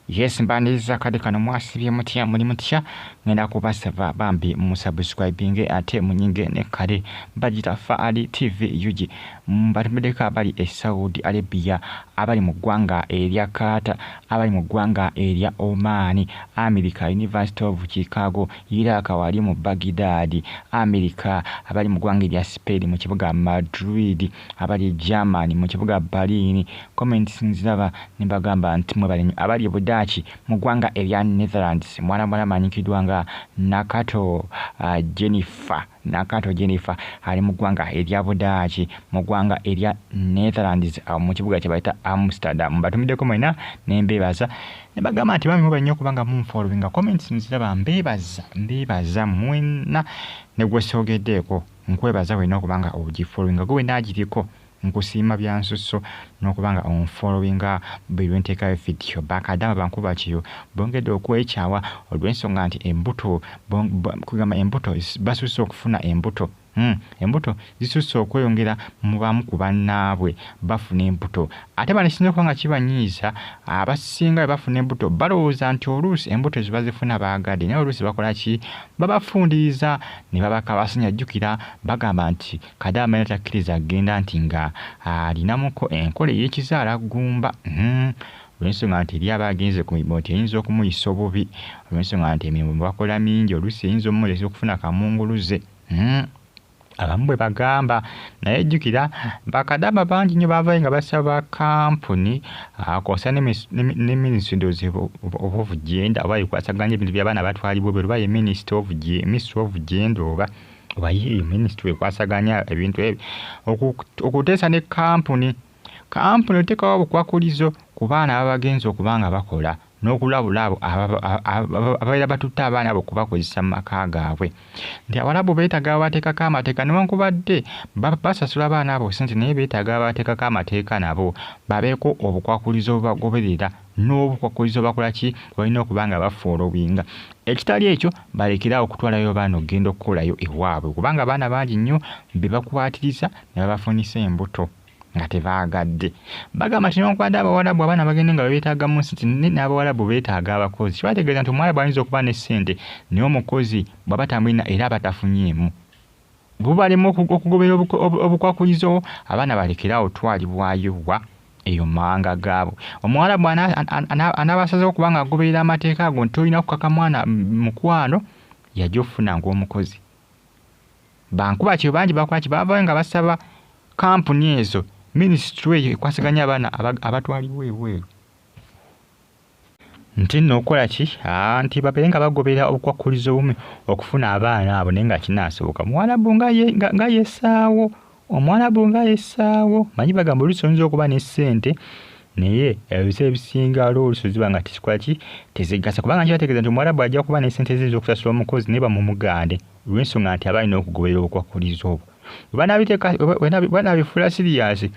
Yes mbaniza kade kano mwasibye mutya muri mutya ngenda kubasaba bambi musubscribing ate munyinge ne kale bagita Faali TV yuji mbatumedeka abali e Saudi Arabia abali mu ggwanga erya Qatar abali mu ggwanga erya Oman America University of Chicago Iraq wali mu Baghdad America abali mu ggwanga erya Spain mu kibuga Madrid abali Germany mu kibuga Berlin comments nziraba nimbagamba nti mwe abali Budachi mu ggwanga erya Netherlands mwana manyikidwa nga Nakato Jennifer ali mu ggwanga erya Budachi mu ggwanga erya Netherlands mu kibuga kye bayita Amsterdam batumiddeko mwena nembebaza nebagamba nti bamwe banyyo kubanga munfollowinga comments nziraba mbebaza mwena negwesogeddeeko nkwebaza wena okubanga ogifollowinga gwe nagiriko nkusiima byansusso n'okubanga onfollowinga bwe nteekayo video bakadama bankuba kiyo bongedde okwekyawa olw'ensonga nti embuto kugamba embuto basusse okufuna embuto embuto zisusse okweyongera mu bamu ku bannaabwe bafuna embuto ate banasinze okuba nga kibanyiiza abasinga bafuna embuto balowooza nti oluusi embuto ezo bazifuna baagadde naye oluusi bakola ki babafundiriza ne babaka basinyajjukira bagamba nti Kadaama yatakkiriza agenda nti nga alinamuko enkola ey'ekizaala ggumba olw'ensonga nti eri abagenze ku mirimu nti eyinza okumuyisa obubi olw'ensonga nti emirimu bakola mingi oluusi eyinza omumulesa okufuna kamunguluze abamu bwe bagamba naye jjukira bakadama bangi nnyo baavayo nga basaba kampuni akosa ne ministry of gender oba ekwasaganya ebintu by'abaana batwalibwa obweru oba ye ministry of gender oba ye ministry ekwasaganya ebintu ebyo okuteesa ne kampuni oteekawo obukwakulizo ku baana ababagenzi okuba nga bakola n'okulabula abo ababeera batutte abaana abo kubakozesa mu maka gaabwe nti Abalabu beetaaga abateekako amateeka newankubadde basasula abaana abo sente naye beetaaga abateekako amateeka nabo babeeko obukwakulizo obubagoberera n'obukwakulizo bakola ki balina okuba nga bafoolowinga ekitali ekyo balekerawo okutwalayo baana okugenda okukolayo ewaabwe kubanga abaana bangi nnyo be bakwatiriza ne babafunisa embuto nga tebaagadde bagamba nti newankubadde Abawalabu abaana bagende nga beetaagamu sente n'Abawalabu beetaaga abakozi kibategeeza nti Omuwalabu ayinza okuba ne ssente naye omukozi bw'aba tamulina era abatafunyeemu bubalema okugobera obukwakulizo abaana balekerawo otwalibwayo eyo mawanga gaabwe Omuwalabu anaabasazeho okuba nga agoberera amateeka ago nti tolina kukaka mwana mukwano yajja okufuna ng'omukozi bankuba kyo bangi bakola ki baavayo nga basaba kampuni ezo ministry eyo ekwasaganya abaana abatwalibwa ebweru nti nno okola ki nti babeere nga bagoberera obukwakulizo obumu okufuna abaana abo naye nga kinaasoboka Omuwalabu nga yesaawo manyi bagamba oluusi oyinza okuba ne ssente naye ebiseera ebisinga oluusi ziba nga tisikola ki tezigasa kubanga kibategeeza nti Omuwalabu ajja kuba ne ssente ziyinza okusasula omukozi naye bamumugande olw'ensonga nti aba alina okugoberera obukwakulizo obwo banabifuula siriyasi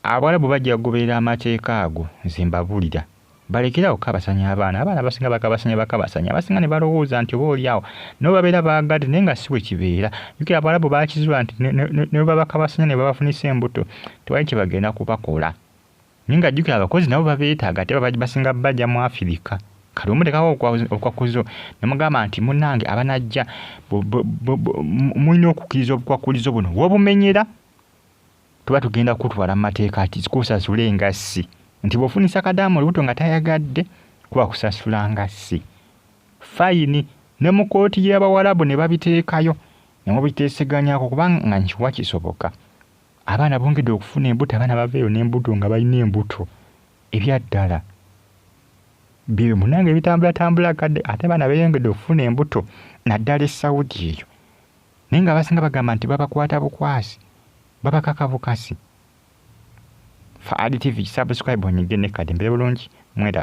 Abawalabu bajja kugoberera amateeka ago nze mbabuulira balekerawo kabasanya abaana abasinga bakabasanya abasinga ne balowooza nti oba oliawo nabo babeera baagadde naye nga si bwe kibeera jukira Abawalabu baakizula nti ne babakabasanya ne babafunisa embuto tewali kye bagenda kubakola naye nga jjukira abakozi nabo babeetaaga ate basinga bajja mu Afirika kati omutekawo obukwakulizo ne mugamba nti munnange abanajja mulina okukkiriza obukwakulizo buno wobumenyera tuba tugenda kutwala mu mateeka ati zikusasula engassi nti bw'ofunisa Kadaama olubuto nga tayagadde kuba kusasula ngassi fayini ne mu kooti y'Abawalabu ne babiteekayo ne mubiteeseganyako kubanga nkiwa kisoboka abaana bongedde okufuna embuto abaana baveeyo n'embuto nga balina embuto ebyaddala bye munange ebitambula kadde ate abaana beeyongedde okufuna embuto naddala e Saudi eyo naye nga abasinga bagamba nti babakwata bukwasi babakaka bukasi Faali TV subscribe onyige ne kadi mbere bulungi mwera